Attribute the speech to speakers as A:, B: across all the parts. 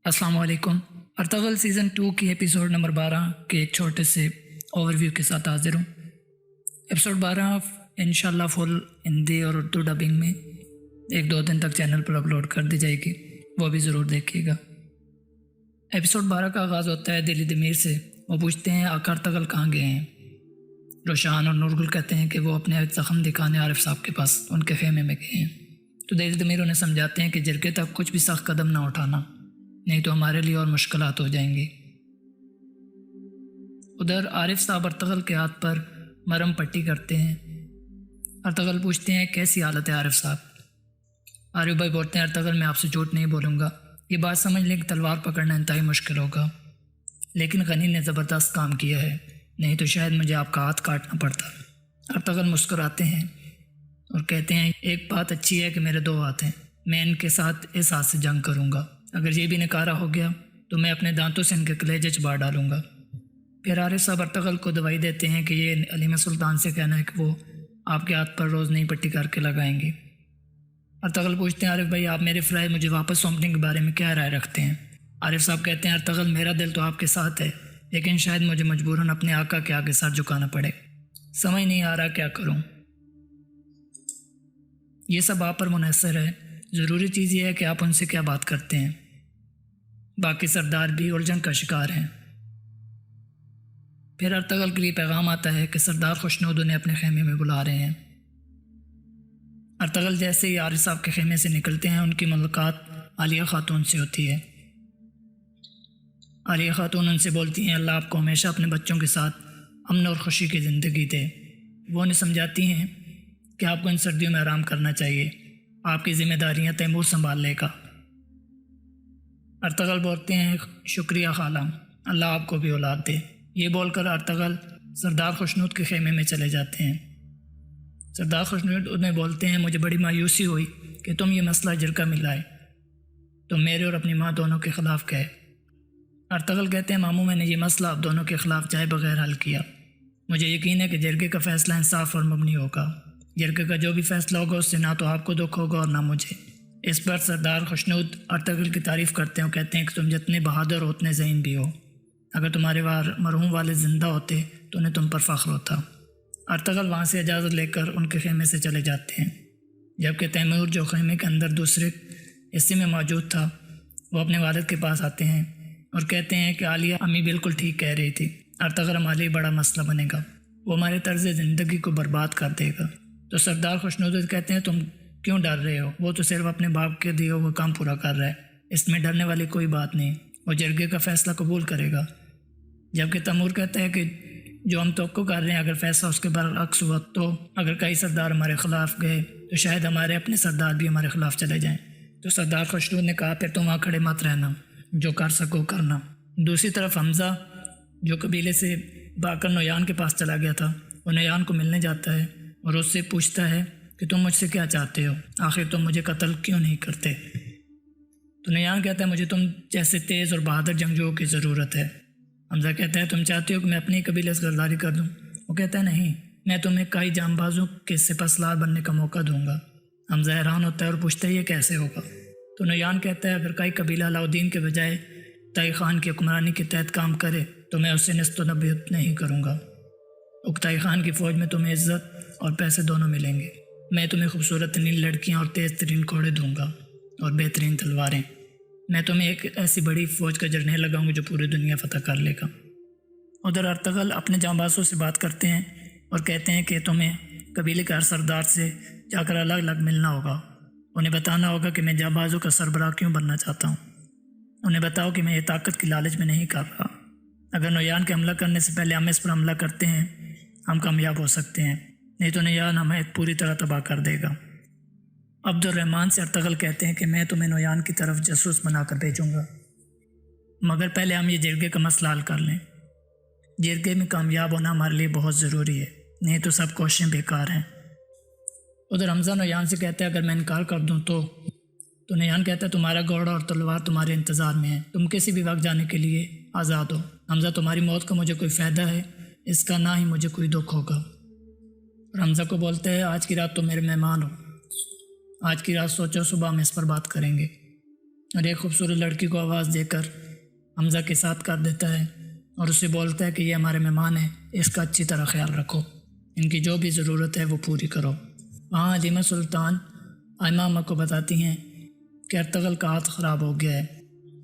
A: अस्सलाम वालेकुम। Ertugrul season 2 की एपिसोड नंबर 12 के एक छोटे से ओवरव्यू के साथ हाजिर हूँ। एपिसोड 12 इंशाल्लाह फुल हिंदी और उर्दू डबिंग में 1-2 दिन तक चैनल पर अपलोड कर दी जाएगी, वो भी ज़रूर देखिएगा। एपिसोड 12 का आगाज़ होता है दिली दमीर से। वो पूछते हैं आका अर्तगल कहाँ गए हैं। रोशान और नूरगुल कहते हैं कि वो अपने ज़ख्म दिखाने आरिफ साहब के पास उनके खेमे में गए हैं। तो दिली दमीर उन्हें समझाते हैं कि जरगे तक कुछ भी सख्त कदम ना उठाना, नहीं तो हमारे लिए और मुश्किलात हो जाएंगी। उधर आरिफ साहब अर्तगल के हाथ पर मरहम पट्टी करते हैं। अर्तगल पूछते हैं कैसी हालत है आरिफ साहब। आरिफ भाई बोलते हैं अर्तगल मैं आपसे झूठ नहीं बोलूँगा, ये बात समझ लें कि तलवार पकड़ना इंतहाई मुश्किल होगा, लेकिन गनी ने ज़बरदस्त काम किया है, नहीं तो शायद मुझे आपका हाथ काटना पड़ता। अर्तगल मुस्कुराते हैं और कहते हैं एक बात अच्छी है कि मेरे 2 हाथ हैं, मैं इनके साथ इस हाथ से जंग करूँगा। अगर ये भी नकारा हो गया तो मैं अपने दांतों से इनके कलेजे चबा डालूँगा। फिर आरिफ साहब अर्तगल को दवाई देते हैं कि ये अलीमा सुल्तान से कहना है कि वो आपके हाथ पर रोज़ नई पट्टी करके लगाएंगी। अर्तगल पूछते हैं आरिफ भाई आप मेरे फ्राई मुझे वापस सौंपने के बारे में क्या राय रखते हैं। आरिफ साहब कहते हैं अर्तगल मेरा दिल तो आपके साथ है, लेकिन शायद मुझे मजबूरन अपने आका के आगे सर झुकाना पड़े, समझ नहीं आ रहा क्या करूँ। ये सब आप पर मुनहसर है, ज़रूरी चीज़ ये है कि आप उनसे क्या बात करते हैं। बाकी सरदार भी उलझन का शिकार हैं। फिर अर्तगल के लिए पैगाम आता है कि सरदार खुशनूद उन्हें अपने खेमे में बुला रहे हैं। अर्तगल जैसे ही आरिफ साहब के खेमे से निकलते हैं उनकी मुलाकात आलिया खातून से होती है। आलिया खातून उनसे बोलती हैं अल्लाह आपको हमेशा अपने बच्चों के साथ अमन और खुशी की ज़िंदगी दे। वो उन्हें समझाती हैं कि आपको इन सर्दियों में आराम करना चाहिए, आपकी ज़िम्मेदारियाँ तैमूर संभाल लेगा। अर्तगल बोलते हैं शुक्रिया खाला, अल्लाह आपको भी औलाद दे। ये बोलकर अर्तगल सरदार खुशनूद के खेमे में चले जाते हैं। सरदार खुशनूद उन्हें बोलते हैं मुझे बड़ी मायूसी हुई कि तुम ये मसला जरगा में लाए, तुम मेरे और अपनी माँ दोनों के ख़िलाफ़ गए। अर्तगल कहते हैं मामू मैंने ये मसला आप दोनों के ख़िलाफ़ जाए बगैर हल किया। मुझे यकीन है कि जरगे का फ़ैसला इंसाफ और मबनी होगा। जरगे का जो भी फ़ैसला होगा उससे ना तो आपको दुख होगा और ना मुझे। इस पर सरदार खुशनूद अर्तगल की तारीफ़ करते हैं और कहते हैं कि तुम जितने बहादुर हो उतने ज़हीन भी हो। अगर तुम्हारे मरहूम वाले ज़िंदा होते तो उन्हें तुम पर फ़ख्र होता। अर्तगल वहाँ से इजाज़त लेकर उनके खेमे से चले जाते हैं, जबकि तैमूर जो खेमे के अंदर दूसरे हिस्से में मौजूद था वो अपने वालिद के पास आते हैं और कहते हैं कि आलिया अम्मी बिल्कुल ठीक कह रही थी, अर्तगल हमारे लिए बड़ा मसला बनेगा, वो हमारे तर्ज़ ज़िंदगी को बर्बाद कर देगा। तो सरदार खुशनूद कहते हैं तुम क्यों डर रहे हो, वो तो सिर्फ अपने बाप के दिए हुए काम पूरा कर रहा है, इसमें डरने वाली कोई बात नहीं, वो जरगे का फ़ैसला कबूल करेगा। जबकि तैमूर कहता है कि जो हम तवक्को कर रहे हैं अगर फ़ैसला उसके बरअक्स हुआ तो अगर कई सरदार हमारे ख़िलाफ़ गए तो शायद हमारे अपने सरदार भी हमारे ख़िलाफ़ चले जाएँ। तो सरदार खुशनूद ने कहा फिर तुम वहाँ खड़े मत रहना, जो कर सको करना। दूसरी तरफ हमज़ा जो कबीले से बाकर नोयान के पास चला गया था, वो नोयान को मिलने जाता है और उससे पूछता है कि तुम मुझसे क्या चाहते हो, आखिर तुम मुझे कत्ल क्यों नहीं करते। तो नोयान कहता है मुझे तुम जैसे तेज़ और बहादुर जंगजुओं की ज़रूरत है। हमज़ा कहता है तुम चाहते हो कि मैं अपनी कबीले से गद्दारी कर दूँ। वो कहता है नहीं, मैं तुम्हें कई जांबाजों के सिपहसालार बनने का मौका दूंगा। हमज़ा हैरान होता है और पूछता है ये कैसे होगा। तो नोयान कहता है अगर कई कबीला अलाउद्दीन के बजाय ताई खान की हुक्मरानी के तहत काम करे तो मैं उससे निस्त नबीयत नहीं करूँगा। उकताई खान की फ़ौज में तुम्हें इज़्ज़त और पैसे दोनों मिलेंगे। मैं तुम्हें खूबसूरत तरीन लड़कियाँ और तेज़ तरीन घोड़े दूँगा और बेहतरीन तलवारें। मैं तुम्हें एक ऐसी बड़ी फ़ौज का जरनेल लगाऊंगा जो पूरी दुनिया फ़तह कर लेगा। उधर अर्तगल अपने जांबाजों से बात करते हैं और कहते हैं कि तुम्हें कबीले के हर सरदार से जाकर अलग अलग मिलना होगा, उन्हें बताना होगा कि मैं जांबाजों का सरबराह क्यों बनना चाहता हूँ। उन्हें बताओ कि मैं ये ताकत की लालच में नहीं कर रहा। अगर नोयान के हमला करने से पहले हम इस पर हमला करते हैं हम कामयाब हो सकते हैं, नहीं तो नोयान हमें पूरी तरह तबाह कर देगा। अब्दुर्रहमान से अर्तगल कहते हैं कि मैं तुम्हें नोयान की तरफ जासूस बनाकर भेजूँगा, मगर पहले हम ये जरगे का मसला हल कर लें। जरगे में कामयाब होना हमारे लिए बहुत ज़रूरी है, नहीं तो सब कोशिशें बेकार हैं। उधर हमज़ा नोयान से कहता है अगर मैं इनकार कर दूँ तो नोयान कहता है तुम्हारा घोड़ा और तलवार तुम्हारे इंतज़ार में है, तुम किसी भी वक्त जाने के लिए आज़ाद हो। हमज़ा तुम्हारी मौत का मुझे कोई फ़ायदा है, इसका ना ही मुझे कोई दुख होगा। और हमज़ा को बोलते हैं आज की रात तुम मेरे मेहमान हो, आज की रात सोचो सुबह हम इस पर बात करेंगे। اور ایک خوبصورت لڑکی کو آواز دے کر حمزہ کے ساتھ کر دیتا ہے اور اسے بولتا ہے کہ یہ ہمارے مہمان ہیں، اس کا اچھی طرح خیال رکھو، ان کی جو بھی ضرورت ہے وہ پوری کرو۔ وہاں حلیمہ سلطان آئمہ اماں کو بتاتی ہیں کہ ارطغرل کا ہاتھ خراب ہو گیا ہے،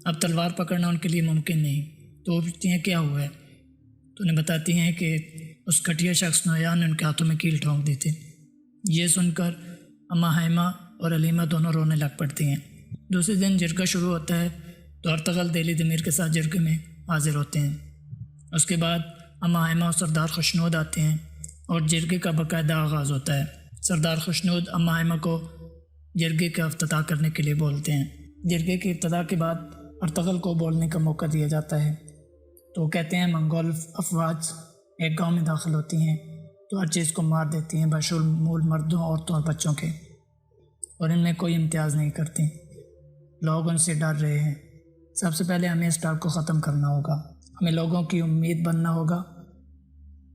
A: اب تلوار پکڑنا ان کے لیے ممکن نہیں۔ تو وہ پوچھتی ہیں کیا ہوا ہے؟ تو انہیں بتاتی ہیں کہ اس گھٹیا شخص نویا نے ان کے ہاتھوں میں کیل ٹھونک دی تھی۔ یہ سن کر اماں حلیمہ اور حلیمہ دونوں رونے لگ پڑتی ہیں۔ دوسرے دن جرگہ شروع ہوتا ہے تو ارطغرل دہلی دمیر کے ساتھ جرگے میں حاضر ہوتے ہیں۔ اس کے بعد اماں حلیمہ اور سردار خوشنود آتے ہیں اور جرگے کا باقاعدہ آغاز ہوتا ہے۔ سردار خوشنود اماں حلیمہ کو جرگے کا افتتاح کرنے کے لیے بولتے ہیں۔ جرگے کی ابتدا کے بعد ارطغرل کو بولنے کا موقع دیا جاتا ہے تو وہ کہتے ہیں منگول افواج ایک گاؤں میں داخل ہوتی ہیں تو ہر چیز کو مار دیتی ہیں، بشمول مردوں، عورتوں اور بچوں کے، اور ان میں کوئی امتیاز نہیں کرتی۔ لوگ ان سے ڈر رہے ہیں۔ سب سے پہلے ہمیں اس ڈر کو ختم کرنا ہوگا، ہمیں لوگوں کی امید بننا ہوگا۔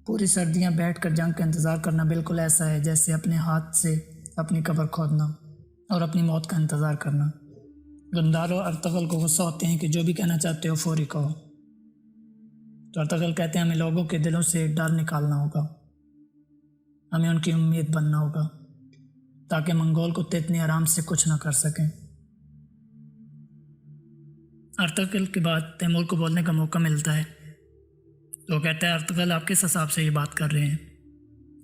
A: پوری سردیاں بیٹھ کر جنگ کا انتظار کرنا بالکل ایسا ہے جیسے اپنے ہاتھ سے اپنی قبر کھودنا اور اپنی موت کا انتظار کرنا۔ گندھارو ارطغرل کو غصہ ہوتے ہیں کہ جو بھی کہنا چاہتے ہو فوری کہو۔ تو ارطغرل کہتے ہیں ہمیں لوگوں کے دلوں سے ڈر نکالنا ہوگا، ہمیں ان کی امید بننا ہوگا تاکہ منگول کتے اتنے آرام سے کچھ نہ کر سکیں۔ ارطغرل کے بعد تیمور کو بولنے کا موقع ملتا ہے تو وہ کہتا ہے ارطغرل آپ کس حساب سے یہ بات کر رہے ہیں؟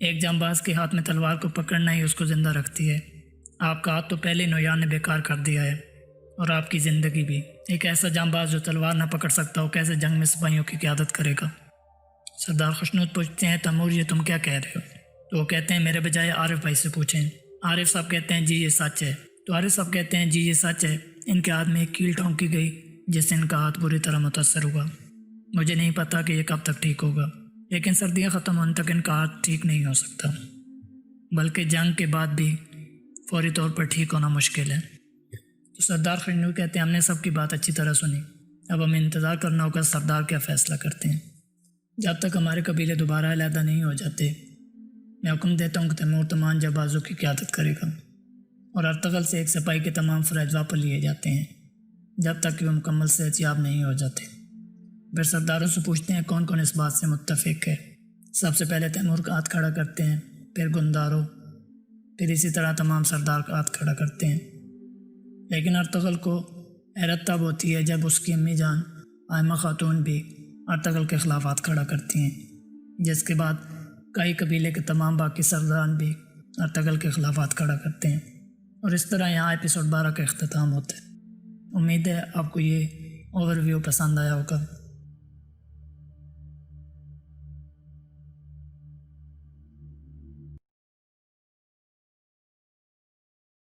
A: ایک جانباز کے ہاتھ میں تلوار کو پکڑنا ہی اس کو زندہ رکھتی ہے، آپ کا ہاتھ تو پہلے نویان نے بیکار کر دیا ہے، اور آپ کی زندگی بھی۔ ایک ایسا جانباز جو تلوار نہ پکڑ سکتا ہو کیسے جنگ میں سپاہیوں کی قیادت کرے گا؟ سردار خوشنود پوچھتے ہیں تیمور یہ تم کیا کہہ رہے ہو؟ تو وہ کہتے ہیں میرے بجائے عارف بھائی سے پوچھیں۔ عارف صاحب کہتے ہیں جی یہ سچ ہے۔ تو عارف صاحب کہتے ہیں جی یہ سچ ہے، ان کے ہاتھ میں ایک کیل ٹھونکی گئی جس سے ان کا ہاتھ بری طرح متاثر ہوا۔ مجھے نہیں پتا کہ یہ کب تک ٹھیک ہوگا، لیکن سردیاں ختم ہونے تک ان کا ہاتھ ٹھیک نہیں ہو سکتا، بلکہ جنگ کے بعد بھی فوری طور پر ٹھیک ہونا مشکل ہے۔ تو سردار خوشنود کہتے ہیں ہم نے سب کی بات اچھی طرح سنی، اب ہمیں انتظار کرنا ہوگا سردار کیا فیصلہ کرتے ہیں۔ جب تک ہمارے قبیلے دوبارہ علیحدہ نہیں ہو جاتے، میں حکم دیتا ہوں کہ تیمور تمام جانبازوں کی قیادت کرے گا، اور ارطغرل سے ایک سپاہی کے تمام فرائض واپس لیے جاتے ہیں جب تک کہ وہ مکمل صحت یاب نہیں ہو جاتے۔ پھر سرداروں سے پوچھتے ہیں کون کون اس بات سے متفق ہے۔ سب سے پہلے تیمور کا ہاتھ کھڑا کرتے ہیں، پھر گندارو، پھر اسی طرح تمام سردار کا ہاتھ کھڑا کرتے ہیں۔ لیکن ارطغرل کو حیرت تب ہوتی ہے جب اس کی امی جان آئمہ خاتون بھی ارطغرل کے خلاف ہاتھ کھڑا کرتی ہیں، جس کے بعد کئی قبیلے کے تمام باقی سرداران بھی ارطغرل کے خلاف ہاتھ کھڑا کرتے ہیں، اور اس طرح یہاں ایپیسوڈ 12 کا اختتام ہوتا ہے۔ امید ہے آپ کو یہ اوور ویو پسند آیا ہوگا۔